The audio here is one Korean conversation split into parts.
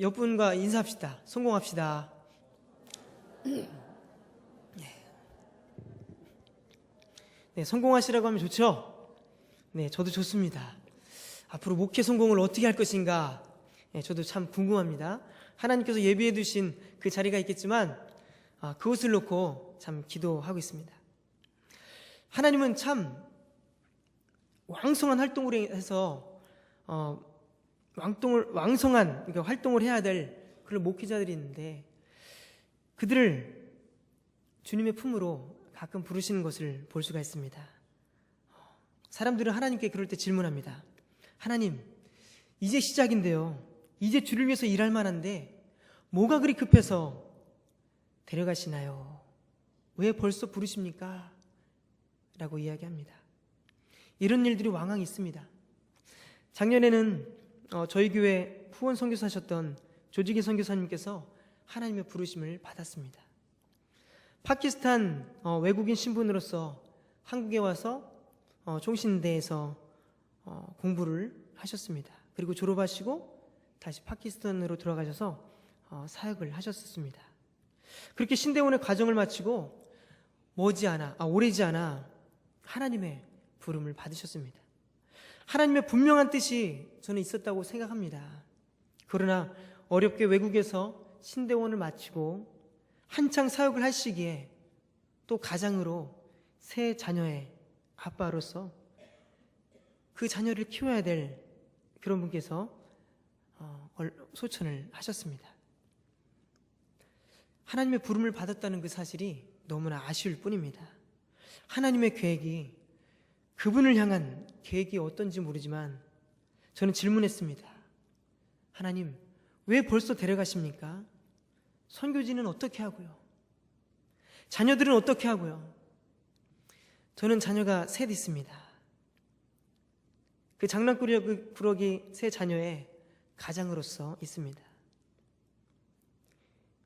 옆분과 인사합시다. 성공합시다. 네, 성공하시라고 하면 좋죠? 네, 저도 좋습니다. 앞으로 목회 성공을 어떻게 할 것인가, 네, 저도 참 궁금합니다. 하나님께서 예비해 두신 그 자리가 있겠지만 그것을 놓고 참 기도하고 있습니다. 하나님은 참 왕성한 활동을 해서 왕성한 그러니까 활동을 해야 될 그런 목회자들이 있는데, 그들을 주님의 품으로 가끔 부르시는 것을 볼 수가 있습니다. 사람들은 하나님께 그럴 때 질문합니다. 하나님, 이제 시작인데요. 이제 주를 위해서 일할 만한데 뭐가 그리 급해서 데려가시나요? 왜 벌써 부르십니까? 라고 이야기합니다. 이런 일들이 왕왕 있습니다. 작년에는 저희 교회 후원 선교사셨던 조지기 선교사님께서 하나님의 부르심을 받았습니다. 파키스탄 외국인 신분으로서 한국에 와서 총신대에서 공부를 하셨습니다. 그리고 졸업하시고 다시 파키스탄으로 들어가셔서 사역을 하셨습니다. 그렇게 신대원의 과정을 마치고 오래지 않아 하나님의 부름을 받으셨습니다. 하나님의 분명한 뜻이 저는 있었다고 생각합니다. 그러나 어렵게 외국에서 신대원을 마치고 한창 사역을 할 시기에 또 가장으로 세 자녀의 아빠로서 그 자녀를 키워야 될 그런 분께서 소천을 하셨습니다. 하나님의 부름을 받았다는 그 사실이 너무나 아쉬울 뿐입니다. 하나님의 계획이, 그분을 향한 계획이 어떤지 모르지만 저는 질문했습니다. 하나님, 왜 벌써 데려가십니까? 선교지는 어떻게 하고요? 자녀들은 어떻게 하고요? 저는 자녀가 셋 있습니다. 그 장난꾸러기 세 자녀의 가장으로서 있습니다.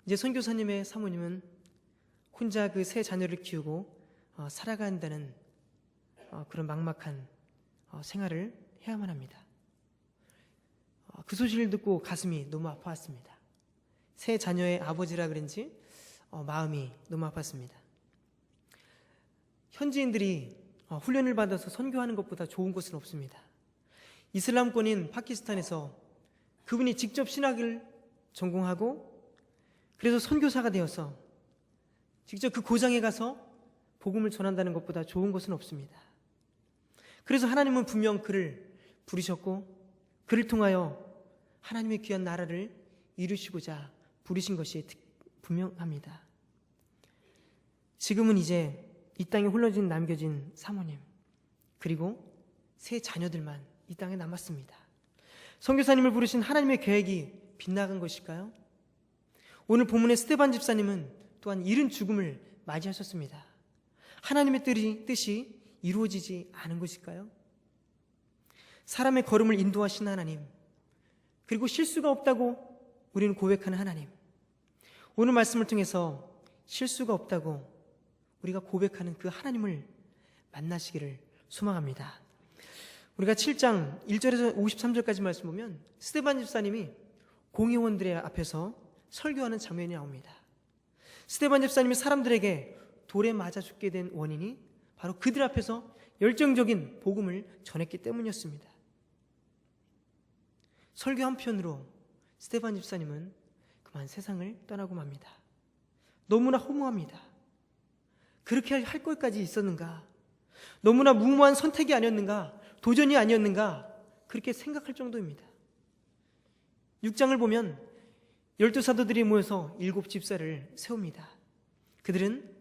이제 선교사님의 사모님은 혼자 그 세 자녀를 키우고 살아간다는 그런 막막한 생활을 해야만 합니다. 그 소식을 듣고 가슴이 너무 아파왔습니다. 세 자녀의 아버지라 그런지 마음이 너무 아팠습니다. 현지인들이 훈련을 받아서 선교하는 것보다 좋은 것은 없습니다. 이슬람권인 파키스탄에서 그분이 직접 신학을 전공하고 그래서 선교사가 되어서 직접 그 고장에 가서 복음을 전한다는 것보다 좋은 것은 없습니다. 그래서 하나님은 분명 그를 부르셨고 그를 통하여 하나님의 귀한 나라를 이루시고자 부르신 것이 분명합니다. 지금은 이제 이 땅에 홀로 남겨진 사모님 그리고 세 자녀들만 이 땅에 남았습니다. 선교사님을 부르신 하나님의 계획이 빗나간 것일까요? 오늘 본문의 스데반 집사님은 또한 이른 죽음을 맞이하셨습니다. 하나님의 뜻이 이루어지지 않은 것일까요? 사람의 걸음을 인도하신 하나님, 그리고 실수가 없다고 우리는 고백하는 하나님, 오늘 말씀을 통해서 실수가 없다고 우리가 고백하는 그 하나님을 만나시기를 소망합니다. 우리가 7장 1절에서 53절까지 말씀 보면 스데반 집사님이 공회원들의 앞에서 설교하는 장면이 나옵니다. 스데반 집사님이 사람들에게 돌에 맞아 죽게 된 원인이 바로 그들 앞에서 열정적인 복음을 전했기 때문이었습니다. 설교 한편으로 스데반 집사님은 그만 세상을 떠나고 맙니다. 너무나 허무합니다. 그렇게 할 것까지 있었는가? 너무나 무모한 선택이 아니었는가? 도전이 아니었는가? 그렇게 생각할 정도입니다. 6장을 보면 12사도들이 모여서 7집사를 세웁니다. 그들은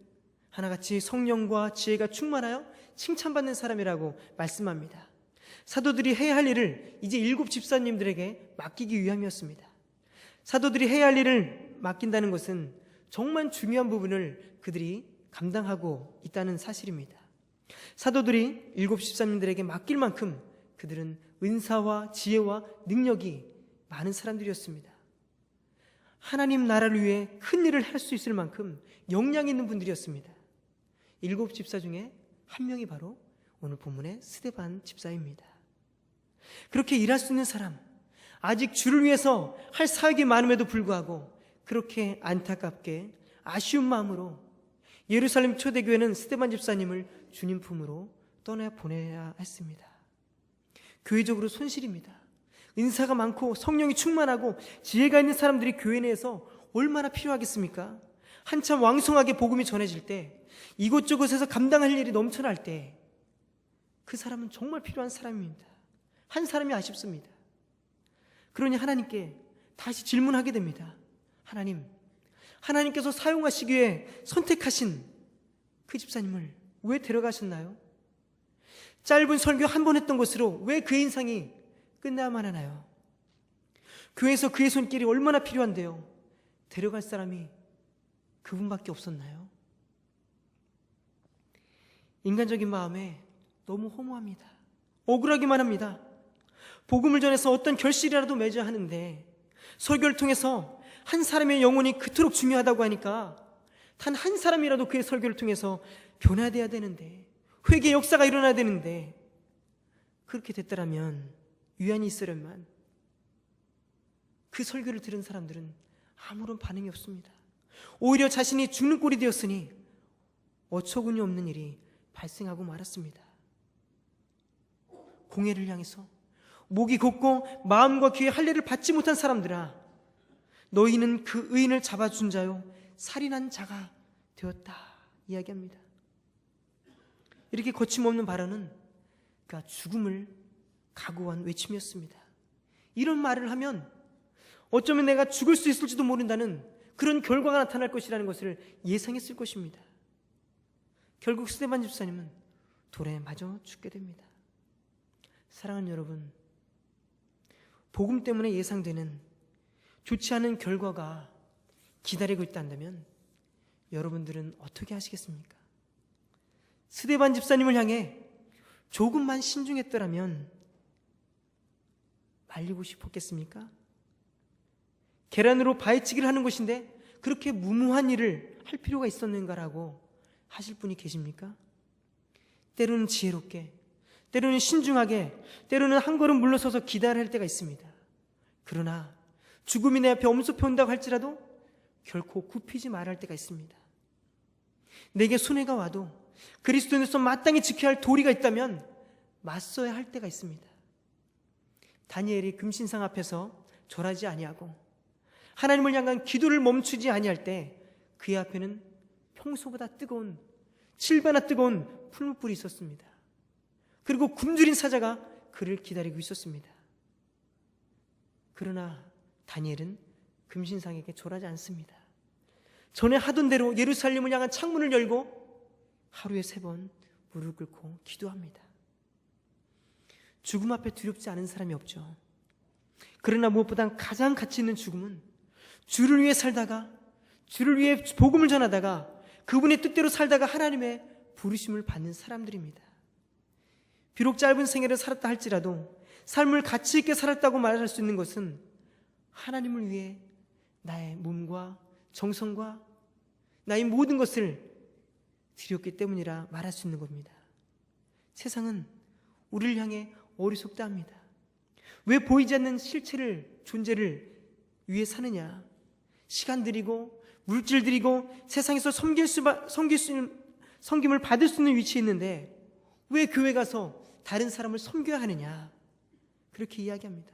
하나같이 성령과 지혜가 충만하여 칭찬받는 사람이라고 말씀합니다. 사도들이 해야 할 일을 이제 7집사님들에게 맡기기 위함이었습니다. 사도들이 해야 할 일을 맡긴다는 것은 정말 중요한 부분을 그들이 감당하고 있다는 사실입니다. 사도들이 7집사님들에게 맡길 만큼 그들은 은사와 지혜와 능력이 많은 사람들이었습니다. 하나님 나라를 위해 큰 일을 할 수 있을 만큼 역량 있는 분들이었습니다. 7집사 중에 한 명이 바로 오늘 본문의 스데반 집사입니다. 그렇게 일할 수 있는 사람, 아직 주를 위해서 할 사역이 많음에도 불구하고 그렇게 안타깝게 아쉬운 마음으로 예루살렘 초대교회는 스데반 집사님을 주님 품으로 떠나보내야 했습니다. 교회적으로 손실입니다. 은사가 많고 성령이 충만하고 지혜가 있는 사람들이 교회 내에서 얼마나 필요하겠습니까? 한참 왕성하게 복음이 전해질 때, 이곳저곳에서 감당할 일이 넘쳐날 때 그 사람은 정말 필요한 사람입니다. 한 사람이 아쉽습니다. 그러니 하나님께 다시 질문하게 됩니다. 하나님께서 사용하시기 위해 선택하신 그 집사님을 왜 데려가셨나요? 짧은 설교 한 번 했던 것으로 왜 그의 인상이 끝나야만 하나요? 교회에서 그의 손길이 얼마나 필요한데요, 데려갈 사람이 그분밖에 없었나요? 인간적인 마음에 너무 허무합니다. 억울하기만 합니다. 복음을 전해서 어떤 결실이라도 맺어야 하는데, 설교를 통해서 한 사람의 영혼이 그토록 중요하다고 하니까 단 한 사람이라도 그의 설교를 통해서 변화되어야 되는데, 회개의 역사가 일어나야 되는데, 그렇게 됐더라면, 위안이 있으려면 그 설교를 들은 사람들은 아무런 반응이 없습니다. 오히려 자신이 죽는 꼴이 되었으니 어처구니 없는 일이 발생하고 말았습니다. 공회를 향해서 목이 곧고 마음과 귀에 할례를 받지 못한 사람들아, 너희는 그 의인을 잡아준 자요 살인한 자가 되었다 이야기합니다. 이렇게 거침없는 발언은 그러니까 죽음을 각오한 외침이었습니다. 이런 말을 하면 어쩌면 내가 죽을 수 있을지도 모른다는 그런 결과가 나타날 것이라는 것을 예상했을 것입니다. 결국 스데반 집사님은 돌에 맞아 죽게 됩니다. 사랑하는 여러분, 복음 때문에 예상되는 좋지 않은 결과가 기다리고 있다면 여러분들은 어떻게 하시겠습니까? 스데반 집사님을 향해 조금만 신중했더라면 말리고 싶었겠습니까? 계란으로 바위치기를 하는 것인데 그렇게 무모한 일을 할 필요가 있었는가라고 하실 분이 계십니까? 때로는 지혜롭게, 때로는 신중하게, 때로는 한 걸음 물러서서 기다려야 할 때가 있습니다. 그러나 죽음이 내 앞에 엄습해 온다고 할지라도 결코 굽히지 말아야 할 때가 있습니다. 내게 손해가 와도 그리스도인으로서 마땅히 지켜야 할 도리가 있다면 맞서야 할 때가 있습니다. 다니엘이 금신상 앞에서 절하지 아니하고 하나님을 향한 기도를 멈추지 아니할 때 그의 앞에는 평소보다 뜨거운 7배나 뜨거운 풀무불이 있었습니다. 그리고 굶주린 사자가 그를 기다리고 있었습니다. 그러나 다니엘은 금신상에게 절하지 않습니다. 전에 하던 대로 예루살렘을 향한 창문을 열고 하루에 3번 무릎 꿇고 기도합니다. 죽음 앞에 두렵지 않은 사람이 없죠. 그러나 무엇보다 가장 가치 있는 죽음은 주를 위해 살다가, 주를 위해 복음을 전하다가 그분의 뜻대로 살다가 하나님의 부르심을 받는 사람들입니다. 비록 짧은 생애를 살았다 할지라도 삶을 가치 있게 살았다고 말할 수 있는 것은 하나님을 위해 나의 몸과 정성과 나의 모든 것을 드렸기 때문이라 말할 수 있는 겁니다. 세상은 우리를 향해 어리석다 합니다. 왜 보이지 않는 실체를, 존재를 위해 사느냐? 시간 들이고 물질 들이고 세상에서 섬김을 받을 수 있는 위치에 있는데 왜 교회 가서 다른 사람을 섬겨야 하느냐? 그렇게 이야기합니다.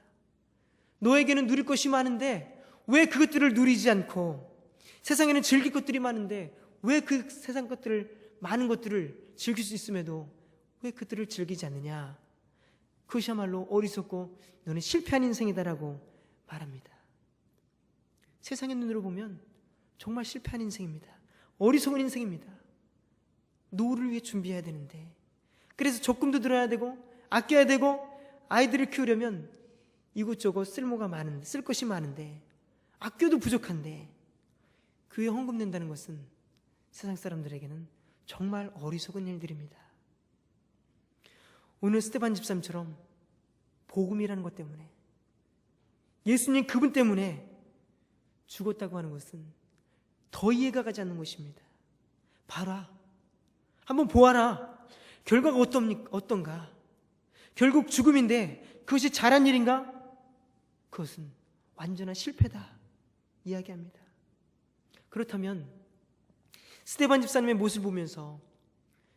너에게는 누릴 것이 많은데 왜 그것들을 누리지 않고, 세상에는 즐길 것들이 많은데 왜 그 세상 것들을, 많은 것들을 즐길 수 있음에도 왜 그들을 즐기지 않느냐? 그것이야말로 어리석고 너는 실패한 인생이다라고 말합니다. 세상의 눈으로 보면 정말 실패한 인생입니다. 어리석은 인생입니다. 노후를 위해 준비해야 되는데, 그래서 적금도 들어야 되고 아껴야 되고 아이들을 키우려면 이곳저곳 쓸 것이 많은데 아껴도 부족한데 교회에 헌금 낸다는 것은 세상 사람들에게는 정말 어리석은 일들입니다. 오늘 스데반 집사님처럼 복음이라는 것 때문에, 예수님 그분 때문에 죽었다고 하는 것은 더 이해가 가지 않는 것입니다. 봐라, 한번 보아라, 결과가 어떤가? 결국 죽음인데 그것이 잘한 일인가? 그것은 완전한 실패다 이야기합니다. 그렇다면 스데반 집사님의 모습을 보면서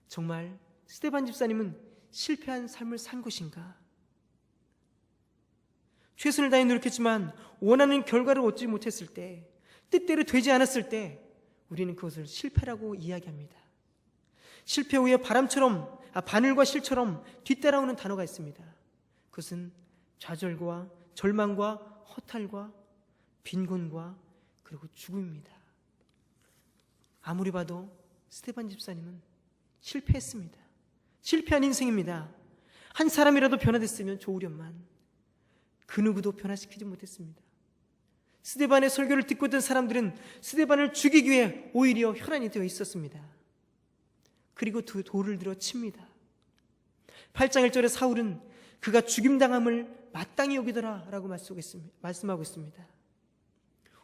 정말 스데반 집사님은 실패한 삶을 산 것인가? 최선을 다해 노력했지만 원하는 결과를 얻지 못했을 때, 뜻대로 되지 않았을 때 우리는 그것을 실패라고 이야기합니다. 실패 후에 바늘과 실처럼 뒤따라오는 단어가 있습니다. 그것은 좌절과 절망과 허탈과 빈곤과 그리고 죽음입니다. 아무리 봐도 스데반 집사님은 실패했습니다. 실패한 인생입니다. 한 사람이라도 변화됐으면 좋으련만 그 누구도 변화시키지 못했습니다. 스데반의 설교를 듣고 있던 사람들은 스데반을 죽이기 위해 오히려 혈안이 되어 있었습니다. 그리고 돌을 들어 칩니다. 8장 1절에 사울은 그가 죽임당함을 마땅히 여기더라 라고 말씀하고 있습니다.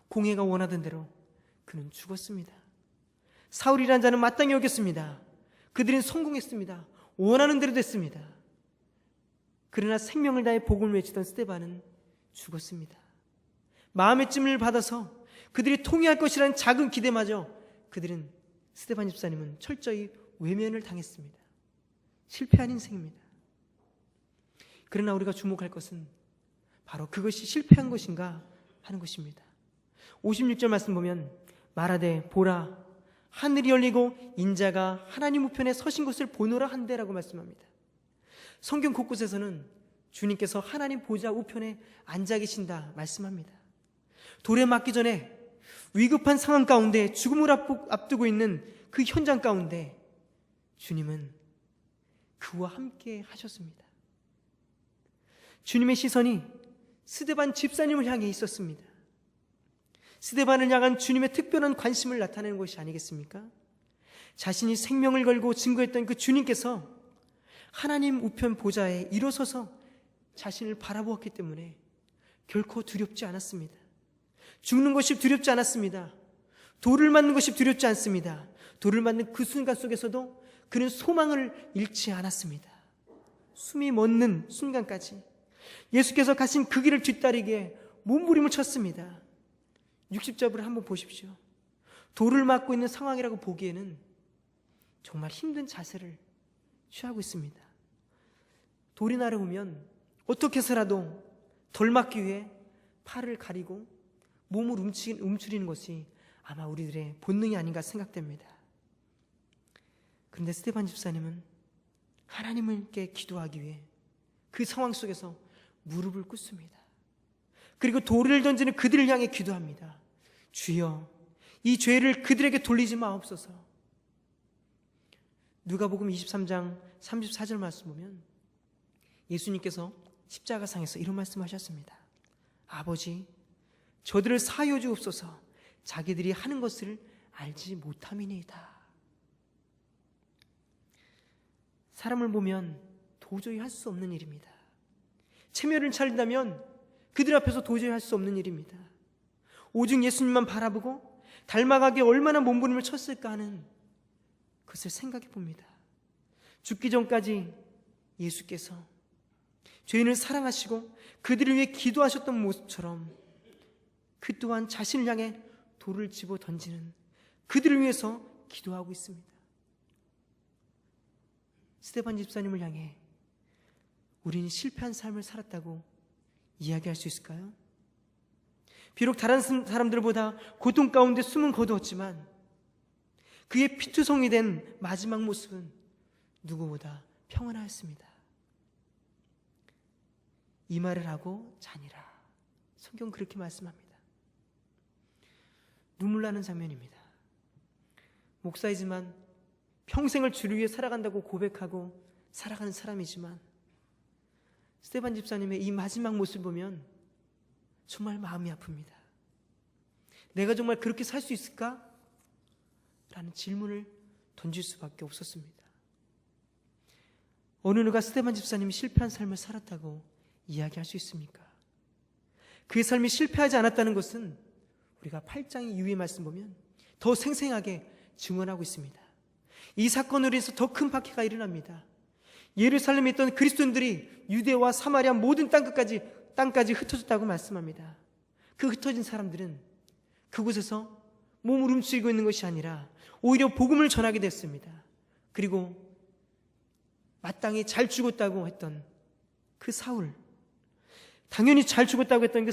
공회가 원하던 대로 그는 죽었습니다. 사울이라는 자는 마땅히 여겼습니다. 그들은 성공했습니다. 원하는 대로 됐습니다. 그러나 생명을 다해 복음을 외치던 스데반은 죽었습니다. 마음의 찜을 받아서 그들이 통일할 것이라는 작은 기대마저 스데반 집사님은 철저히 외면을 당했습니다. 실패한 인생입니다. 그러나 우리가 주목할 것은 바로 그것이 실패한 것인가 하는 것입니다. 56절 말씀 보면 말하되 보라 하늘이 열리고 인자가 하나님 우편에 서신 것을 보노라 한대라고 말씀합니다. 성경 곳곳에서는 주님께서 하나님 보좌 우편에 앉아 계신다 말씀합니다. 돌에 맞기 전에 위급한 상황 가운데 죽음을 앞두고 있는 그 현장 가운데 주님은 그와 함께 하셨습니다. 주님의 시선이 스데반 집사님을 향해 있었습니다. 스데반을 향한 주님의 특별한 관심을 나타내는 것이 아니겠습니까? 자신이 생명을 걸고 증거했던 그 주님께서 하나님 우편 보좌에 일어서서 자신을 바라보았기 때문에 결코 두렵지 않았습니다. 죽는 것이 두렵지 않았습니다. 돌을 맞는 것이 두렵지 않습니다. 돌을 맞는 그 순간 속에서도 그는 소망을 잃지 않았습니다. 숨이 멎는 순간까지 예수께서 가신 그 길을 뒤따르기에 몸부림을 쳤습니다. 60절을 한번 보십시오. 돌을 맞고 있는 상황이라고 보기에는 정말 힘든 자세를 취하고 있습니다. 돌이 날아오면 어떻게 해서라도 덜 맞기 위해 팔을 가리고 몸을 움츠리는 것이 아마 우리들의 본능이 아닌가 생각됩니다. 그런데 스데반 집사님은 하나님께 기도하기 위해 그 상황 속에서 무릎을 꿇습니다. 그리고 돌을 던지는 그들을 향해 기도합니다. 주여, 이 죄를 그들에게 돌리지 마옵소서. 누가복음 23장 34절 말씀 보면 예수님께서 십자가상에서 이런 말씀하셨습니다. 아버지, 저들을 사하여 주옵소서. 자기들이 하는 것을 알지 못함이니이다. 사람을 보면 도저히 할 수 없는 일입니다. 체면을 차린다면 그들 앞에서 도저히 할 수 없는 일입니다. 오직 예수님만 바라보고 닮아가기에 얼마나 몸부림을 쳤을까 하는 그것을 생각해 봅니다. 죽기 전까지 예수께서 죄인을 사랑하시고 그들을 위해 기도하셨던 모습처럼 그 또한 자신을 향해 돌을 집어 던지는 그들을 위해서 기도하고 있습니다. 스데반 집사님을 향해 우리는 실패한 삶을 살았다고 이야기할 수 있을까요? 비록 다른 사람들보다 고통 가운데 숨은 거두었지만 그의 피투성이 된 마지막 모습은 누구보다 평안하였습니다. 이 말을 하고 자니라. 성경 그렇게 말씀합니다. 눈물 나는 장면입니다. 목사이지만 평생을 주를 위해 살아간다고 고백하고 살아가는 사람이지만 스데반 집사님의 이 마지막 모습을 보면 정말 마음이 아픕니다. 내가 정말 그렇게 살 수 있을까? 라는 질문을 던질 수밖에 없었습니다. 어느 누가 스데반 집사님이 실패한 삶을 살았다고 이야기할 수 있습니까? 그의 삶이 실패하지 않았다는 것은 우리가 8장 이후의 말씀 보면 더 생생하게 증언하고 있습니다. 이 사건으로 인해서 더 큰 박해가 일어납니다. 예루살렘에 있던 그리스도인들이 유대와 사마리아 모든 땅끝까지 땅까지 흩어졌다고 말씀합니다. 그 흩어진 사람들은 그곳에서 몸을 움츠리고 있는 것이 아니라 오히려 복음을 전하게 됐습니다. 그리고 마땅히 잘 죽었다고 했던 그 사울, 당연히 잘 죽었다고 했던 그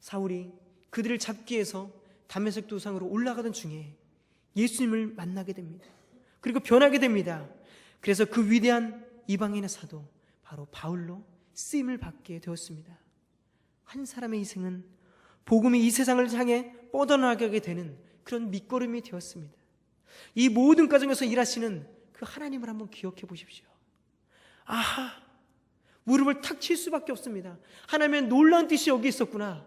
사울이 그들을 잡기 위해서 다메섹 도상으로 올라가던 중에 예수님을 만나게 됩니다. 그리고 변하게 됩니다. 그래서 그 위대한 이방인의 사도 바로 바울로 쓰임을 받게 되었습니다. 한 사람의 희생은 복음이 이 세상을 향해 뻗어나가게 되는 그런 밑거름이 되었습니다. 이 모든 과정에서 일하시는 그 하나님을 한번 기억해 보십시오. 아하, 무릎을 탁 칠 수밖에 없습니다. 하나님의 놀라운 뜻이 여기 있었구나.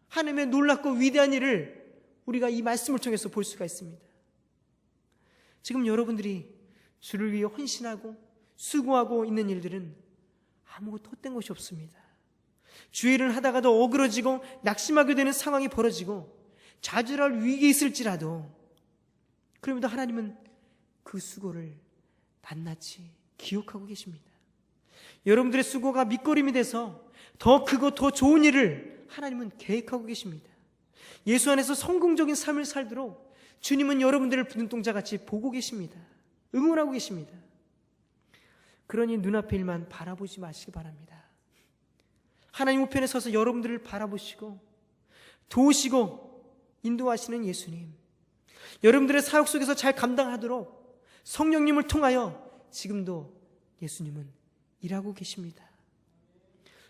하나님의 놀랍고 위대한 일을 우리가 이 말씀을 통해서 볼 수가 있습니다. 지금 여러분들이 주를 위해 헌신하고 수고하고 있는 일들은 아무것도 헛된 것이 없습니다. 주의 일을 하다가도 어그러지고 낙심하게 되는 상황이 벌어지고 좌절할 위기에 있을지라도 그럼에도 하나님은 그 수고를 낱낱이 기억하고 계십니다. 여러분들의 수고가 밑거름이 돼서 더 크고 더 좋은 일을 하나님은 계획하고 계십니다. 예수 안에서 성공적인 삶을 살도록 주님은 여러분들을 눈동자같이 보고 계십니다. 응원하고 계십니다. 그러니 눈앞의 일만 바라보지 마시기 바랍니다. 하나님 우편에 서서 여러분들을 바라보시고 도우시고 인도하시는 예수님, 여러분들의 사역 속에서 잘 감당하도록 성령님을 통하여 지금도 예수님은 일하고 계십니다.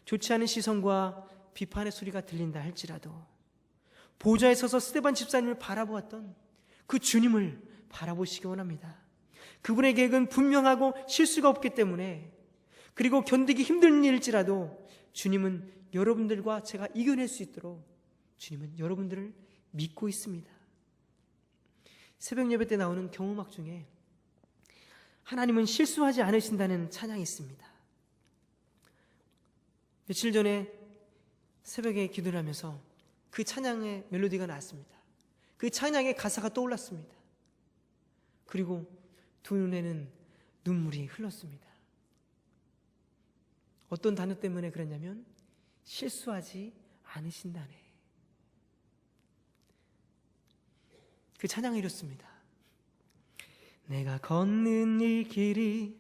좋지 않은 시선과 비판의 소리가 들린다 할지라도 보좌에 서서 스데반 집사님을 바라보았던 그 주님을 바라보시기 원합니다. 그분의 계획은 분명하고 실수가 없기 때문에, 그리고 견디기 힘든 일일지라도 주님은 여러분들과 제가 이겨낼 수 있도록 주님은 여러분들을 믿고 있습니다. 새벽 예배 때 나오는 경음악 중에 하나님은 실수하지 않으신다는 찬양이 있습니다. 며칠 전에 새벽에 기도를 하면서 그 찬양의 멜로디가 나왔습니다. 그 찬양의 가사가 떠올랐습니다. 그리고 두 눈에는 눈물이 흘렀습니다. 어떤 단어 때문에 그랬냐면 실수하지 않으신다네. 그 찬양이 이렇습니다. 내가 걷는 이 길이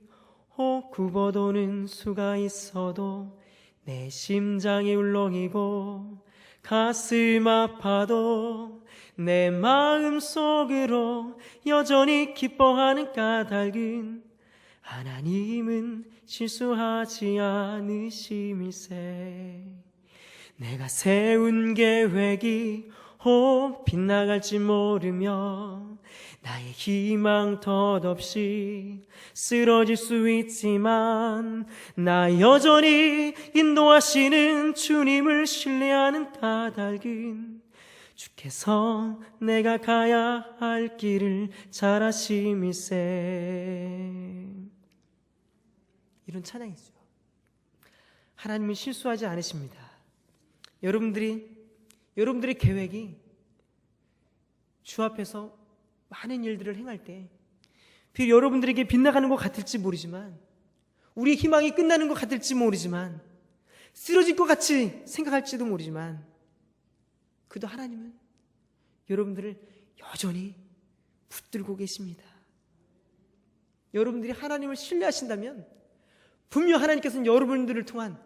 혹 굽어도는 수가 있어도 내 심장이 울렁이고 가슴 아파도 내 마음속으로 여전히 기뻐하는 까닭은 하나님은 실수하지 않으심일세. 내가 세운 계획이 혹 빗나갈지 모르며 나의 희망 덧없이 쓰러질 수 있지만 나 여전히 인도하시는 주님을 신뢰하는 까닭은 주께서 내가 가야 할 길을 잘 아심일세. 이런 찬양이죠. 하나님은 실수하지 않으십니다. 여러분들의 계획이 주 앞에서 많은 일들을 행할 때 비록 여러분들에게 빗나가는 것 같을지 모르지만, 우리의 희망이 끝나는 것 같을지 모르지만, 쓰러질 것 같이 생각할지도 모르지만, 그래도 하나님은 여러분들을 여전히 붙들고 계십니다. 여러분들이 하나님을 신뢰하신다면 분명 하나님께서는 여러분들을 통한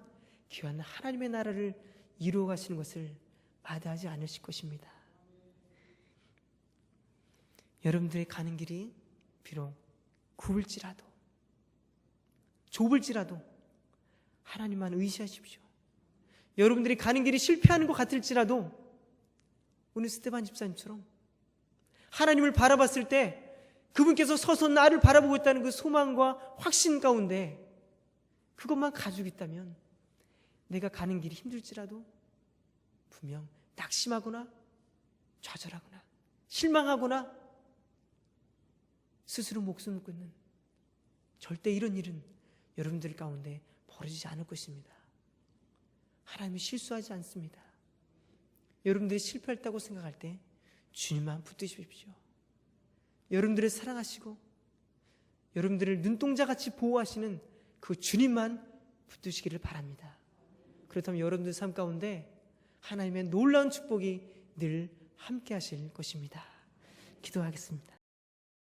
귀한 하나님의 나라를 이루어 가시는 것을 마다하지 않으실 것입니다. 여러분들이 가는 길이 비록 굽을지라도 좁을지라도 하나님만 의지하십시오. 여러분들이 가는 길이 실패하는 것 같을지라도 오늘 스데반 집사님처럼 하나님을 바라봤을 때 그분께서 서서 나를 바라보고 있다는 그 소망과 확신 가운데 그것만 가지고 있다면 내가 가는 길이 힘들지라도 분명 낙심하거나 좌절하거나 실망하거나 스스로 목숨을 끊는 절대 이런 일은 여러분들 가운데 벌어지지 않을 것입니다. 하나님이 실수하지 않습니다. 여러분들이 실패했다고 생각할 때 주님만 붙드십시오. 여러분들을 사랑하시고 여러분들을 눈동자같이 보호하시는 그 주님만 붙드시기를 바랍니다. 그렇다면 여러분들 삶 가운데 하나님의 놀라운 축복이 늘 함께 하실 것입니다. 기도하겠습니다.